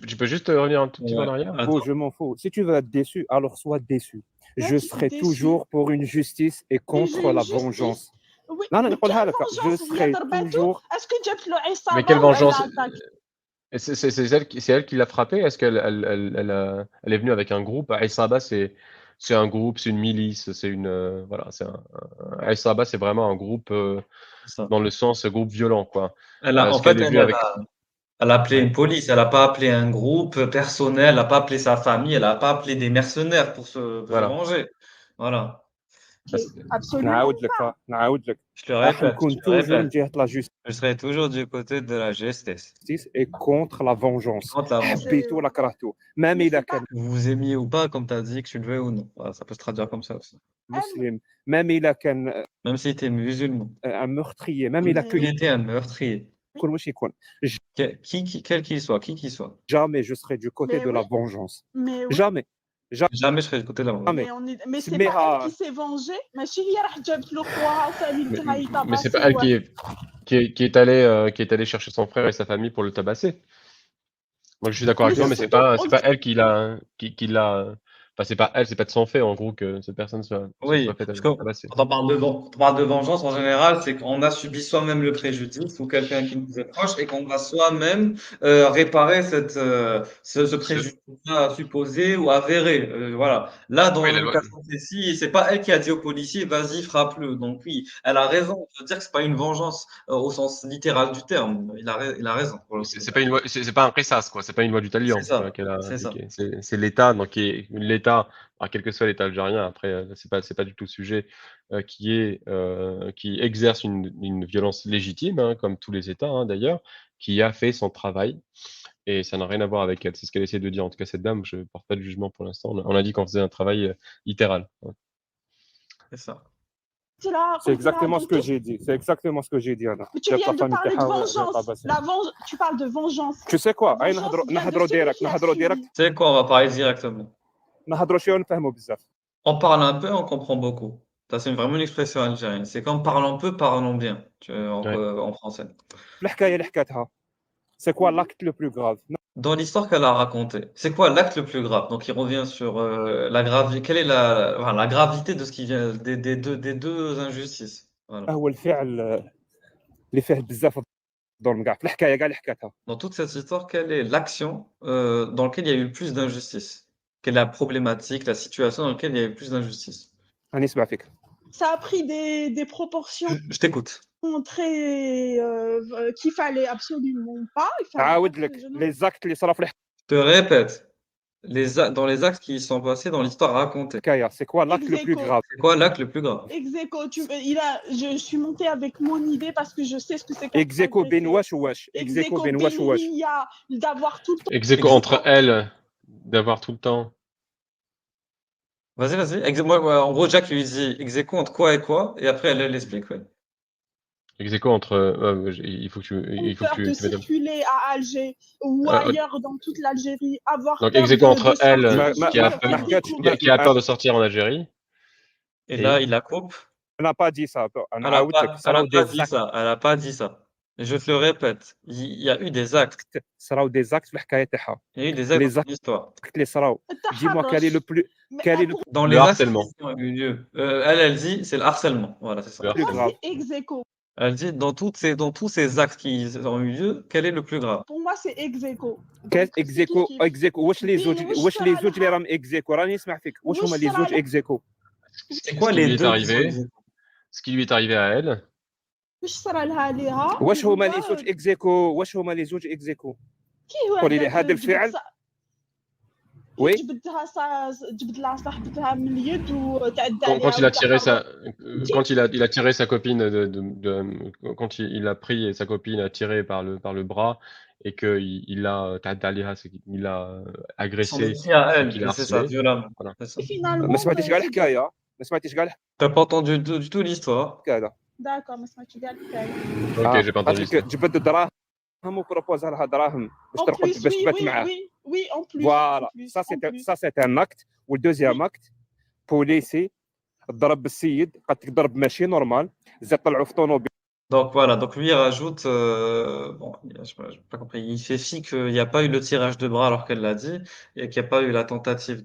Tu peux juste revenir un tout petit peu en arrière? Attends. Je m'en fous. Si tu veux être déçu, alors sois déçu. Je Mec, serai déçu. toujours pour une justice et contre une la justice. vengeance. Oui, Non, mais نقولها quelle لك. vengeance Je هي serai ضربته toujours. est-ce que جابت له عصابة Mais quelle ولا vengeance? attaque Et c'est elle qui l'a frappé? Est-ce qu'elle elle est venue avec un groupe? Aïsaba, c'est un groupe, c'est une milice, c'est une voilà, Aïsaba, c'est vraiment un groupe C'est ça. dans le sens groupe violent, quoi. En Est-ce fait, qu'elle est venue avec elle a appelé une police, elle n'a pas appelé un groupe personnel, elle n'a pas appelé sa famille, elle n'a pas appelé des mercenaires pour se voilà. venger. Voilà. absolument نعاود لك. Je le répète, نكون je le toujours répète. من جهة la justice Je serai toujours du côté de la justice. et contre la vengeance. Contre la vengeance. حبيته ولا كرهته. même إذا كان Vous vous aimiez ou pas, comme tu as dit, que tu le veux ou non. Voilà, ça peut se traduire comme ça aussi. مسلم, même إذا كان Même si tu es musulman. un meurtrier, même إذا Il كان était un meurtrier. يكون واش يكون. Quel qu'il soit, qui qu'il soit. Jamais je serai du côté Mais de la oui. vengeance. mais oui. Jamais. Jamais je serai du côté de la vengeance. mais c'est Mais pas elle qui s'est vengée ماشي هي راح جابت له خوها وثاني لقاها Mais c'est pas elle qui est allée chercher son frère et sa famille pour le tabasser. Moi, je suis d'accord Mais avec toi, mais c'est c'est pas elle qui l'a. Enfin, c'est pas de son fait, en gros, que cette personne soit Oui, faite parce que tabasser. quand on parle de vengeance, en général, c'est qu'on a subi soi-même le préjudice ou quelqu'un qui nous est proche et qu'on va soi-même réparer ce préjudice supposé ou avéré. Voilà. Là, dans Oui, la le loi- cas précis, c'est pas elle qui a dit au policier, vas-y, frappe-le. Donc oui, elle a raison. Je veux dire que c'est pas une vengeance au sens littéral du terme. Il a raison. Pour le coup. C'est pas une loi, c'est pas un qisas, quoi. C'est pas une loi du talion C'est ça, qu'elle a c'est ça. appliquée. C'est l'État, donc l'État, alors, quel que soit l'État algérien, après, c'est pas du tout le sujet, qui exerce une violence légitime, hein, comme tous les États, hein, d'ailleurs, qui a fait son travail. Et ça n'a rien à voir avec elle. C'est ce qu'elle essaie de dire. En tout cas, cette dame, je porte pas de jugement pour l'instant. On a dit qu'on faisait un travail littéral. C'est ça. C'est exactement ce que j'ai dit. C'est exactement ce que j'ai dit, Anna. Tu viens de parler de vengeance. Tu parles de vengeance. Tu sais quoi? نهضروا direct. Tu sais quoi, on va parler directement. نهضروا شويه ونفهموا بزاف. On parle un peu, on comprend beaucoup. Ça, c'est vraiment une expression algérienne. C'est comme parlons peu, parlons bien, en français. الحكايه اللي حكاتها C'est quoi Mhm. l'acte le plus grave? Non, Dans l'histoire qu'elle a racontée, c'est quoi l'acte le plus grave? Donc il revient sur la gravité. Quelle est enfin, la gravité de ce qui vient des deux injustices? Voilà. هو الفعل اللي فيه بزاف الظلم كاع في الحكايه كاع اللي حكاتها. Dans toute cette histoire, quelle est l'action dans laquelle il y a eu le plus d'injustice? Quelle est la problématique, la situation dans laquelle il y a eu le plus d'injustice? راني نسمع فيك. Ça a pris des proportions Je t'écoute. très qu'il fallait absolument pas. Il fallait pas عاود que لك les jeunes hommes- لي زاكت اللي صرا في Je te répète, dans les actes qui sont passés dans l'histoire racontée. الحكايه. C'est quoi l'acte le plus Ex aequo. grave? C'est quoi l'acte le plus grave? Ex aequo, je suis montée avec mon idée parce que je sais ce que c'est qu'un اكزيكو transgressé. بين واش وواش؟ Ex اكزيكو aequo بين واش بين وواش؟ هي d'avoir tout le temps. Ex aequo entre elles, d'avoir tout le temps. Vas-y. Moi, en gros, Jack lui dit ex aequo entre quoi et quoi, et après elle explique. Ouais. Ex aequo entre. Il faut que Ont tu peur de tu mettes- circuler à Alger ou ailleurs dans toute l'Algérie, avoir Donc peur ex aequo entre de elles, sortir, qui a de peur- faire des cours. qui a peur de sortir en Algérie. Et Et- là, il la coupe. On n'a pas dit ça. Elle انا n'a عاودت لك pas, elle صراو a pas دي dit ça. Elle a pas dit ça. Et je te le répète, il y a eu des actes. صراو دي زاكت في الحكايه تاعها. Il y a eu des actes Les dans l'histoire. اللي صراو. Dis-moi quel est le plus Mais quel est le pour- Dans Le les actes harcèlement. qui ont eu lieu, elle dit c'est le harcèlement. Voilà, c'est ça. Le plus moi, grave? c'est ex aequo. Elle dit dans tous ces actes qui ont eu lieu, quel est le plus grave? Pour moi, c'est ex aequo. كاين Donc, c'est اكزيكو kiff-kiff. اكزيكو واش لي بين زوج واش واش لي صرا زوج اللي لها- راهم اكزيكو راني نسمع فيك واش واش هما لي صرا زوج لها- اكزيكو C'est quoi Ce les qui lui est deux qui arrivé, sont ex aequo? ce qui lui est arrivé à elle, واش صرا لها ليها واش هما هو لي زوج اكزيكو واش هما لي زوج اكزيكو كي هو قولي لي هذاك هذا الفعل جبد وي جبد لها صاحبتها من اليد وتعدى quand عليها il a tiré وتحرك. quand il a tiré sa copine quand il a pris sa copine a tiré par le bras et que il l'a il l'a Son agressé, écrit à elle, qu'il a c'est ça, harcelé. violemment. Voilà. C'est ça. Et finalement, ما سمعتيش كاع الحكايه ما سمعتيش كاع T'as pas entendu du tout l'histoire. الحكايه داكور ما سمعتش كاع الحكايه. Ok, j'ai pas entendu قالت لك ça. جبد دراهم وبروبوزا لها دراهم باش En ترقد plus, باش oui, تبات oui, معاه oui, oui, en plus. فوالا en plus, ça en c'est plus. ça c'est un acte والدوزيام اكت بوليسي ضرب بالسيد قالت لك ضرب ماشي نورمال زاد طلعوا في طوموبيل Donc voilà, donc lui il rajoute, bon, je n'ai pas compris, il fait fi qu'il n'y a pas eu le tirage de bras alors qu'elle l'a dit, et qu'il n'y a pas eu la tentative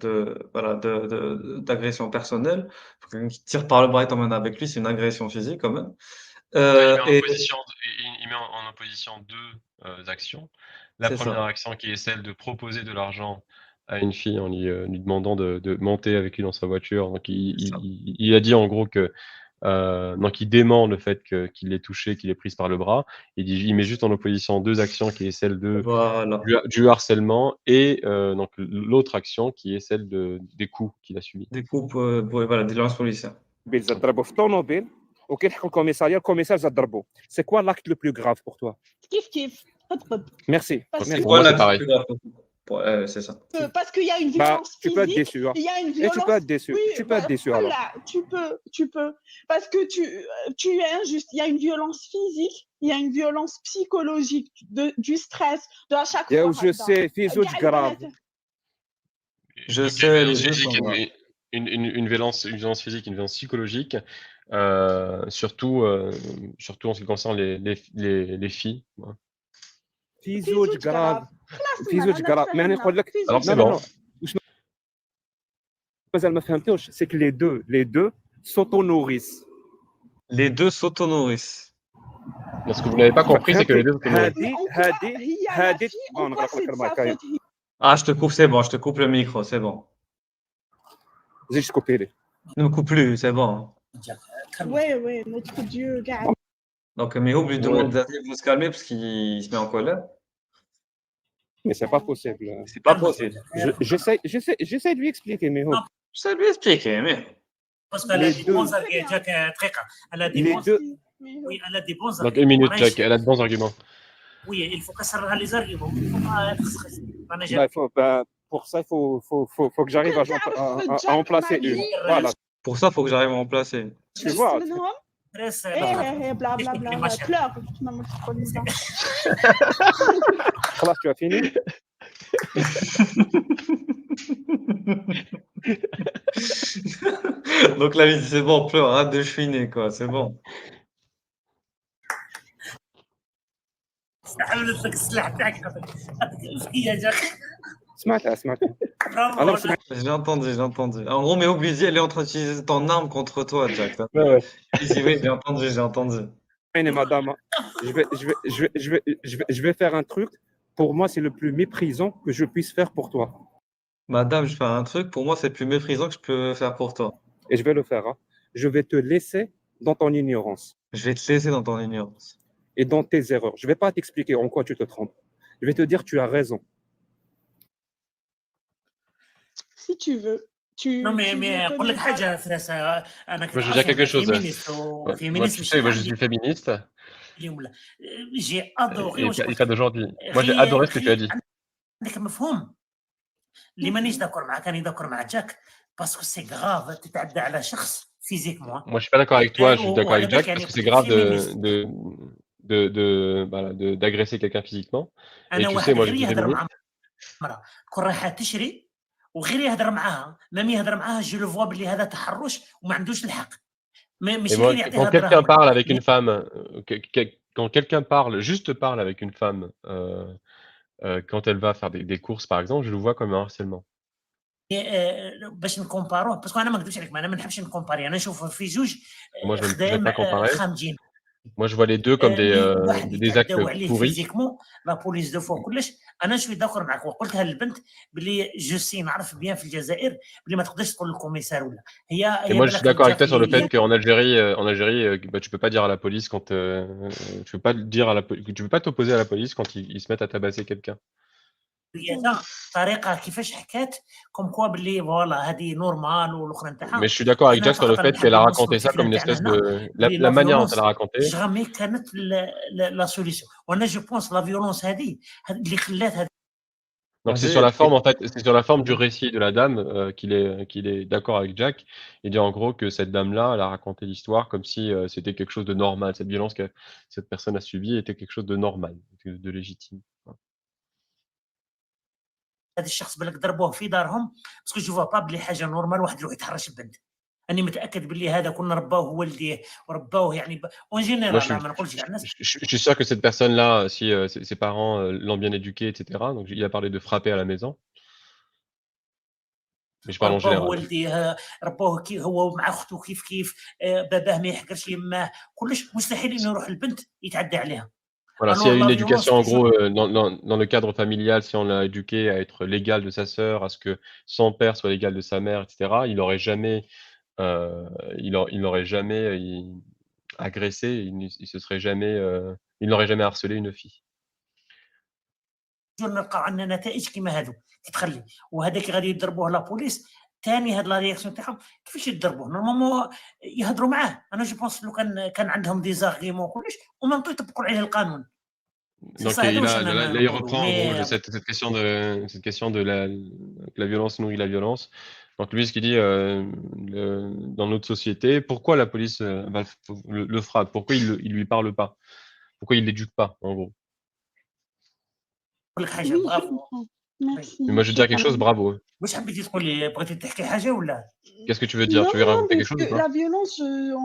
d'agression personnelle. Quelqu'un qui tire par le bras et t'emmène avec lui, c'est une agression physique quand même. Il met en opposition deux actions. La C'est première ça. action qui est celle de proposer de l'argent à une fille en lui demandant de monter avec lui dans sa voiture. Donc C'est ça. il a dit en gros que donc il dément le fait qu'il l'ait touchée, qu'il l'ait prise par le bras. Il met juste en opposition deux actions qui est celle Voilà. du harcèlement et donc l'autre action qui est celle des coups qu'il a subis. Des coups, voilà, des violences policières. زاد ضربوا في الطوموبيل وكيلحقوا الكوميساريا الكوميسار زاد ضربوا سي كوا لاكت لو بلو غراف بور توا كيف قد ميرسي Parce C'est que- quoi moi, la c'est pareil. plus grave c'est ça. parce qu'il y a une bah violence tu peux être physique, déçu hein. il y a une Et violence. tu peux être déçu Oui, tu peux être déçu alors voilà, tu peux, parce que tu es injuste. Il y a une violence physique, il y a une violence psychologique, du stress, de à chaque يا fois. جو سي في زوج قاع غراف البنات- Je Donc, sais, une les violence deux physique, sont graves. une violence physique, une violence psychologique, surtout en ce qui concerne les filles. Ouais. في في زوج زوج غراف غراف. خلاص في زوج غراف ما انا نقول لك في Alors, زوج c'est non, bon. non. وشنو مازال ما فهمتوش سي que les deux s'auto-nourrissent Les deux s'auto-nourrissent. Mais ce que vous n'avez pas compris, c'est que les deux sont هذه Mais en quoi هذه هي la هذه fille, en bon quoi نغلق لك c'est de المايك sa هاي faute هي؟ Ah, je te coupe, c'est bon, je te coupe le micro, c'est bon. زيد تكوبي لي Ne me coupe plus, c'est bon. Ouais, notre Dieu, gars. Donc, Mihoub lui demande de se calmer parce qu'il se met en colère. mais c'est pas possible C'est pas possible. j'essaie de lui expliquer mais oh. Je sais lui expliquer, mais. Parce qu'elle a Les des deux. bons arguments. Jack, دقيقة. Elle a des Les bons deux. Oui, elle a des bons Donc, arguments. une minute, معناش- Jack, elle a de bons arguments. Oui, il faut كسرها les arguments. Il faut pas تخسخس. أنا Bah, جاي. pour ça il faut que j'arrive à en placer une voilà Pour ça, il faut que j'arrive à en placer. tu vois منهم Stress, ايه بلا بلا Explique les بلا machins. بلور كما ما تقول لنا. خلاص tu as fini Donc là, il dit c'est bon, pleure, arrête de chouiner, quoi, c'est bon. حملت لك السلاح تاعك عطيك اذكيه جاك سمعتها برافو انا والله. سمعت. J'ai entendu. En gros, mais Obuzi, elle est en train d'utiliser ton arme contre toi, Jack. Il dit, oui, j'ai entendu. Et madame, je vais faire un truc. Pour moi, c'est le plus méprisant que je puisse faire pour toi. Madame, je fais un truc, pour moi, c'est le plus méprisant que je peux faire pour toi. Et je vais le faire. Hein. Je vais te laisser dans ton ignorance Je vais te laisser dans ton ignorance. et dans tes erreurs. Je ne vais pas t'expliquer en quoi tu te trompes. Je vais te dire tu as raison. Si tu veux. Non, mais veux اقول لك connaître- حاجه فراس انا Moi, je veux dire quelque chose. فيمينيست Ouais. Moi, وفيمينيست tu sais, moi, je suis féministe جي ادوري et pas d'aujourd'hui. Moi, j'ai adoré ce que tu as dit. عندك مفهوم اللي مانيش داكور معاك انا داكور مع جاك باسكو سي غراف تتعدى على شخص فيزيكمون Moi, je suis pas d'accord avec toi, je suis d'accord avec Jack, يعني parce que c'est grave féministe. d'agresser quelqu'un physiquement. Et انا tu sais, واحد moi, je غير suis يهضر féministe. مع مرة تكون رايحه تشري وغير يهضر معاها مام يهضر معاها جو لو فوا بلي هذا تحرش وما عندوش الحق ماشي Et moi, غير يعطيها quand quelqu'un دراهم parle avec une femme, quand quelqu'un juste parle avec une femme, quand elle va faire des courses, par exemple, je le vois comme un harcèlement. باش نكومباروه باسكو انا ما نكذبش عليك انا ما نحبش نكومباري انا نشوف في جوج Moi, je n'aime خدام pas comparer. خامجين Moi, je vois les deux comme واحد des actes يتعداو عليه pourris. فيزيكمون لا بوليس دو فوا كلش انا شوي داخل معك وقلتها للبنت بلي جو سي نعرف بيان في الجزائر بلي ما تقدرش تقول للكوميسار ولا هي Et moi, je suis d'accord avec toi sur le fait que qu'en Algérie, bah, tu peux pas dire à la police quand tu peux pas dire à la tu peux pas t'opposer à la police quand ils se mettent à tabasser quelqu'un. هذا طريقه كيفاش حكات كوم كوا بلي فوالا هذه نورمال والاخرى نتاعها Mais je suis d'accord avec Jack sur le fait qu'elle a raconté ça comme une espèce de la manière dont elle a raconté. جامي كانت لا سوليسيون وانا جو بونس لا فيولونس هذه اللي خلات هذه Donc c'est sur la forme en fait, c'est sur la forme du récit de la dame qu'il est d'accord avec Jack. Il dit en gros que cette dame-là, elle a raconté l'histoire comme si c'était quelque chose de normal. Cette violence que cette personne a subie était quelque chose de normal, de légitime. هذا الشخص بالك ضربوه في دارهم باسكو جو فوا با بلي حاجه نورمال واحد يروح يتحرش ببنت اني متاكد بلي هذا كنا رباوه والديه ورباوه يعني اون جينيرال ما نقولش كاع الناس Je suis sûr que cette personne-là, si ses parents l'ont bien éduquée, etc. Donc il a parlé de frapper à la maison. Mais je parle en رباوه général. والديه رباوه كي هو مع اخته كيف باباه ما يحقرش يماه كلش مستحيل انه يروح البنت يتعدى عليها. Voilà, s'il y a une éducation en gros dans le cadre familial, si on l'a éduqué à être l'égal de sa sœur, à ce que son père soit l'égal de sa mère, etc., il n'aurait jamais, agressé, il se serait jamais, il n'aurait jamais harcelé une fille. نلقاو عندنا نتائج كيما هادو كتخلي وهذاك غادي يضربوه لا بوليس ثاني هاد لا رياكسيون تاعهم كيفاش يضربوه نورمالمون يهضروا معاه انا جو بونس لو كان عندهم دي زارغيمون كلش وما يطبقوا عليه القانون. Donc là, il reprend en gros cette question de la violence nourrit la violence. Donc lui, ce qu'il dit dans notre société, pourquoi la police le frappe? Pourquoi il lui parle pas? Pourquoi il l'éduque pas, en gros? Oui, je comprends. Merci. Mais moi, je veux dire quelque chose, bravo. واش حبيتي تقولي بغيتي تحكي حاجه ولا Qu'est-ce que tu veux dire? Tu veux raconter quelque chose ou pas? La violence,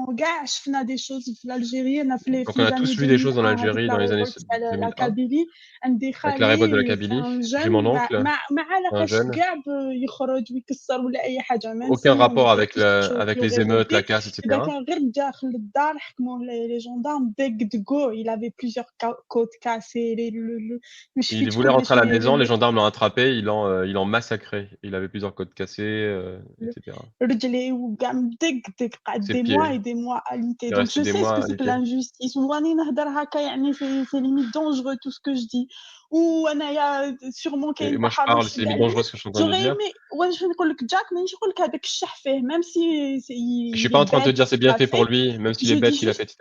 on gâche, on a des choses en Algérie, on a fait les Donc on a tous vu des choses en Algérie dans les années 2001, la Kabylie, avec la révolte de la Kabylie. J'ai mon oncle, un jeune. Aucun rapport avec les émeutes, la casse, etc. Les gendarmes, il avait plusieurs côtes cassées. Il voulait rentrer à la maison, les gendarmes l'ont attrapé, ils l'ont massacré. Il avait plusieurs côtes cassées, etc. رجلي وكاع مدق قعد دي موا اي دي موا اليتي دونك جو سي سكو سي لانجوستيس وراني نهضر هكا يعني سي ليميت دونجرو تو سكو جو دي وانايا سيغمون كاين moi je parle c'est limite dangereux ce que je suis en train de dire. واش نقول لك جاك مانيش نقول لك هذاك الشح فيه ميم سي je suis pas en train de te dire c'est bien fait pour lui même s'il est bête qu'il a fait etc.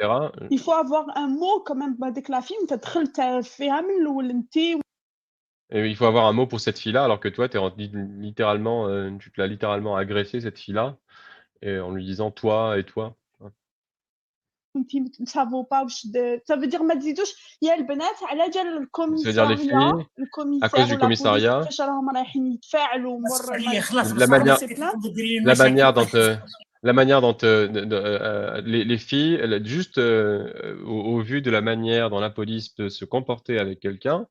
il faut avoir un mot quand même بهذيك لا فيلم تدخلت فيها من الاول انت. Et il faut avoir un mot pour cette fille-là, alors que toi, littéralement, tu l'as littéralement agressé, cette fille-là, et en lui disant toi et toi. Ça vaut pas. Ça veut dire ما تزيدوش يا البنات على جال الكوميساريا à cause du commissariat. فاش راهم رايحين يتفاعلوا La manière dont La manière dont les filles, juste au vu de la manière dont la police peut se comporter avec quelqu'un.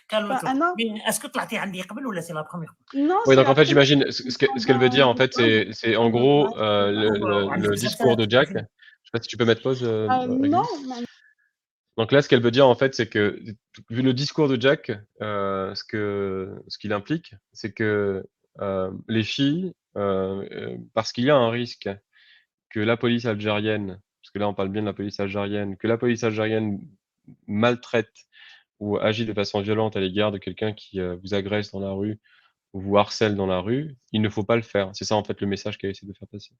calme-toi. أنا Mais est-ce que طلعتي عندي قبل ولا c'est la première fois؟ non, Oui, c'est donc en la fait, première j'imagine ce qu'elle veut dire, en fait, c'est en gros وعندك le discours de Jack. Je sais pas si tu peux mettre pause, non, Régis. Donc là, ce qu'elle veut dire, en fait, c'est que vu le discours de Jack, ce qu'il implique, c'est que les filles, parce qu'il y a un risque que la police algérienne, parce que là, on parle bien de la police algérienne, que la police algérienne maltraite ou agit de façon violente à l'égard de quelqu'un qui vous agresse dans la rue ou vous harcèle dans la rue, il ne faut pas le faire. C'est ça, en fait, le message qu'elle essaie de faire passer.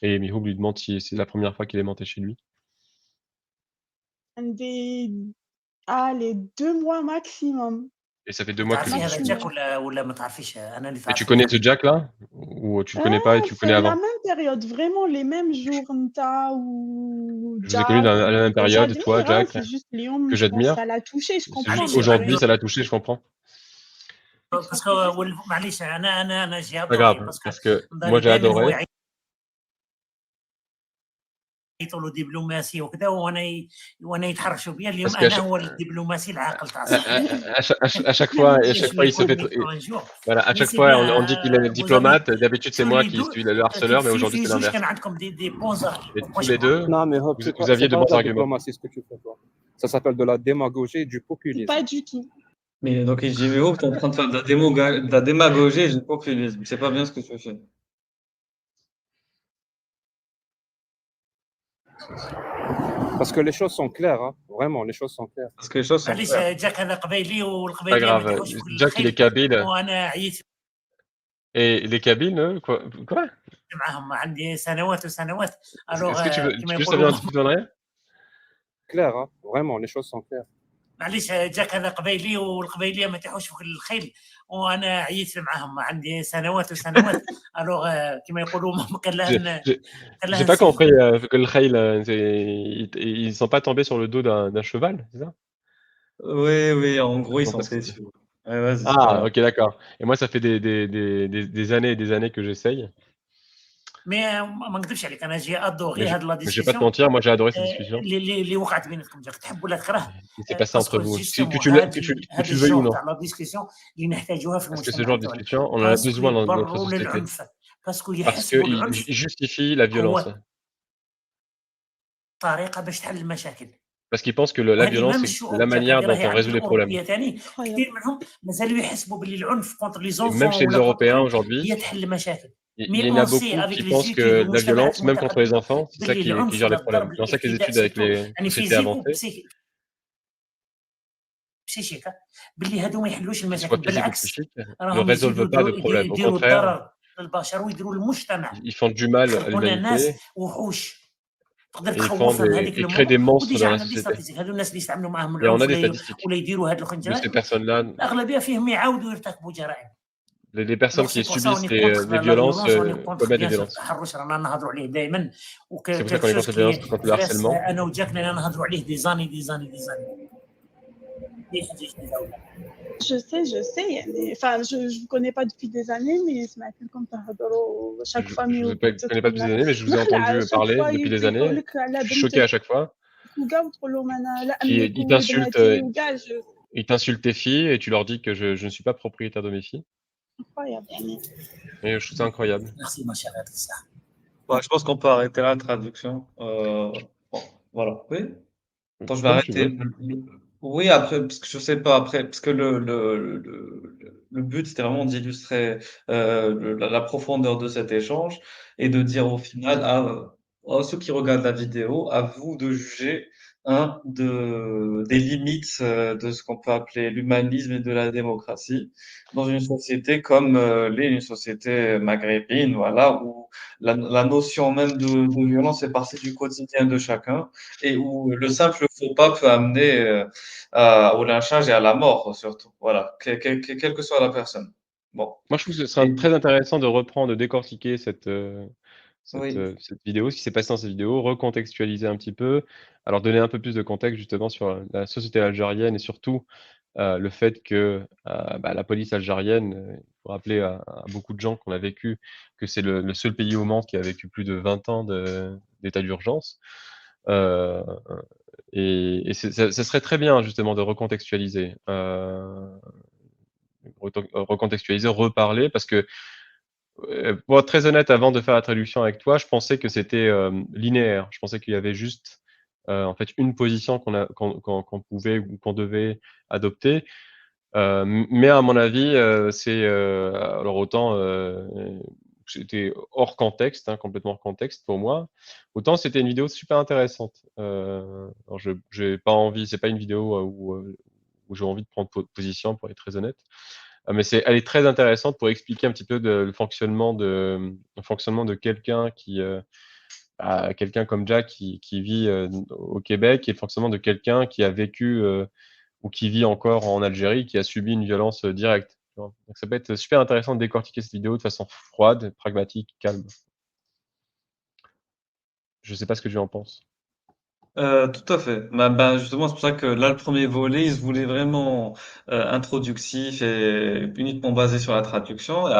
Et Mihoub lui demande si c'est la première fois qu'il est monté chez lui. عندي allez 2 mois maximum. Et ça fait 2 mois que تعرفي vous هذا suivez. جاك ولا ما تعرفيش؟ انا اللي Et tu تعرفيه connais ce حبيبي. Jack-là? Ou tu le connais pas et tu le connais C'est la avant? même période, vraiment les mêmes jours نتا ou Je vous ai connu Jack à la même que période, toi, j'admire, hein, Jack, c'est juste اليوم que je pense j'admire. ça l'a touché, je C'est comprends, juste mais aujourd'hui, vraiment ça l'a touché, je comprends. باسكو معليش انا جي Pas ادوري grave, باسكو parce que نضالي moi j'ai دائما هو adoré. يعيطوا له دبلوماسي وكذا وانا يتحرشوا بيا اليوم Parce qu'à انا chaque, هو الدبلوماسي العاقل تاع à, صاحبي. à chaque fois, et à Je chaque fois, suis il se fait, comique un jour. voilà, à Mais chaque c'est fois, bien, on dit qu'il est vous avez diplomate. D'habitude, c'est tous moi les qui deux suis le harceleur, mais aujourd'hui, c'est في زوج l'inverse. كان عندكم دي بون زارجيوم Et tous les deux, Non, mais hop, vous aviez c'est de pas bons de la arguments. diplomatie ce que tu fais, toi. Ça s'appelle de la démagogie et du populisme. pas du tout. Mais donc, il dit, mais oh, t'es en train de faire de la démagogie et du populisme. C'est pas bien ce que tu fais. Parce que les choses sont claires, hein. Vraiment, les choses sont claires. Parce que les choses sont معليش claires. جاك هذا قبيلي Pas والقبيليه ما grave. يتحوش في كل Jack, il est الخيل kabyle. وانا عييت Et les Kabyles, eux, quoi? معاهم عندي سنوات وسنوات. الوغ Est-ce que tu veux كما juste revenir un يقولوا petit peu en arrière? Clair, hein. Vraiment, les choses sont claires. معليش جاك هذا قبيلي والقبيليه ما يتيحوش في كل الخيل وانا عييت معاهم عندي سنوات وسنوات. الوغ كما يقولوا ما كان لها J'ai pas compris que le Khail, ils sont pas tombés sur le dos d'un cheval, c'est ça? Oui, oui, en gros, ils Non, sont parce que- têtus. Ouais, vas-y, c'est pas Ah, grave. ok, d'accord. Et moi, ça fait des années et des années que j'essaye. مي ما نكذبش عليك انا جي ادوغي Mais هاد لا je vais pas te ديسكسيون mentir, moi j'ai adoré cette discussion. اللي وقعت بيناتكم جاك تحب ولا تكره. Il s'est passé entre باسكو vous. جوستومون Que tu le veuilles ou الجور non. تاع لا ديسكسيون اللي نحتاجوها في Parce que ce المجتمع genre de تاعنا. discussion, on en a باسكو besoin dans notre يبرروا société. للعنف باسكو Parce يحسبوا qu'il العنف justifie la violence. هو طريقه باش تحل المشاكل. Parce qu'ils pensent que la وهذه violence, même c'est الشعوب la جاك manière هذه dont راهي on عند résout les problèmes. الاوروبيه ثاني كثير منهم مازالوا يحسبوا باللي العنف كونتر لي Et même زونفون chez les ولا Européens كونتر aujourd'hui, هي تحل المشاكل. il مي y en a اون سي beaucoup افيك qui لي pensent زيتود que la المجتمعات violence, même contre les المتقدمه enfants, c'est ça باللي qui العنف gère les ولا problèmes. الضرب C'est dans ça que les الاعتداء études avec سيرتو les يعني sociétés فيزيك avancées, بسيشيكا باللي هادو ما يحلوش qu'ils المشاكل soient physiques ou بالعكس psychiques, ne راهم résolvent pas de يزيدوا problème. Au يديروا contraire, الضرر للبشر ويديروا المجتمع. ils font du mal à هنا ناس l'humanité وحوش تقدر et ils تخوفهم هذيك ils créent des الامور monstres وديجا dans la عندنا دي société. ستاتيستيك هذو الناس اللي يستعملوا معاهم Et on a العنف des statistiques ولا يديروا هاد de ces الخنجرات personnes-là. الاغلبيه فيهم يعاودوا يرتكبوا جرائم. Les personnes دونك qui سي بور سا subissent اوني كونتر les لا violences فيولونس اوني كونتر commettent des بيان سور violences. التحرش رانا نهضروا عليه دائما C'est pour ça وكيك qu'on est شوز contre la violence, كي contre le فراس harcèlement. انا وجاك نهضروا عليه دي زاني دي زاني دي زاني. Je sais يعني enfin je vous connais pas depuis des années mais سمعتكم تهضروا chaque fois Je مي vous connais pas depuis des années, mais je vous ai entendu parler depuis des années. Je suis choqué à chaque fois. وكاع وتقول لهم انا لا Ils املك ولد t'insultent, بناتي وكاع ils t'insultent tes filles et tu leur dis que je ne suis pas propriétaire de mes filles. incroyable يعني. Et je trouve ça incroyable. Merci ma chère Adrissa. Bon, je pense qu'on peut arrêter là la traduction. Bon, voilà. Oui. Attends, je vais Comme tu arrêter. veux. Oui, après, parce que je sais pas, après, parce que le but, c'était vraiment d'illustrer la profondeur de cet échange et de dire au final à ceux qui regardent la vidéo, à vous de juger des limites de ce qu'on peut appeler l'humanisme et de la démocratie dans une société comme une société maghrébine, voilà, où la notion même de violence est partie du quotidien de chacun et où le simple faux pas peut amener au lynchage et à la mort, surtout. Voilà, quelle que soit la personne. Bon. Moi, je trouve que ce serait très intéressant de reprendre, de décortiquer cette Oui. vidéo, ce qui s'est passé dans cette vidéo, recontextualiser un petit peu, alors donner un peu plus de contexte justement sur la société algérienne et surtout le fait que la police algérienne, il faut rappeler à beaucoup de gens qu'on a vécu que c'est le seul pays au monde qui a vécu plus de 20 ans d'état d'urgence. Et ça serait très bien justement de recontextualiser, reparler parce que pour être très honnête, avant de faire la traduction avec toi, je pensais que c'était linéaire. Je pensais qu'il y avait juste en fait une position qu'on pouvait ou qu'on devait adopter. Mais à mon avis, alors autant c'était hors contexte, hein, complètement hors contexte pour moi. Autant c'était une vidéo super intéressante. Alors j'ai pas envie, c'est pas une vidéo où j'ai envie de prendre position, pour être très honnête. Mais elle est très intéressante pour expliquer un petit peu le fonctionnement de quelqu'un quelqu'un comme Jack qui vit au Québec et le fonctionnement de quelqu'un qui a vécu ou qui vit encore en Algérie, qui a subi une violence directe. Tu vois. Donc ça peut être super intéressant de décortiquer cette vidéo de façon froide, pragmatique, calme. Je sais pas ce que tu en penses. Tout à fait. Justement, c'est pour ça que là, le premier volet, il se voulait vraiment introductif et uniquement basé sur la traduction. Et après,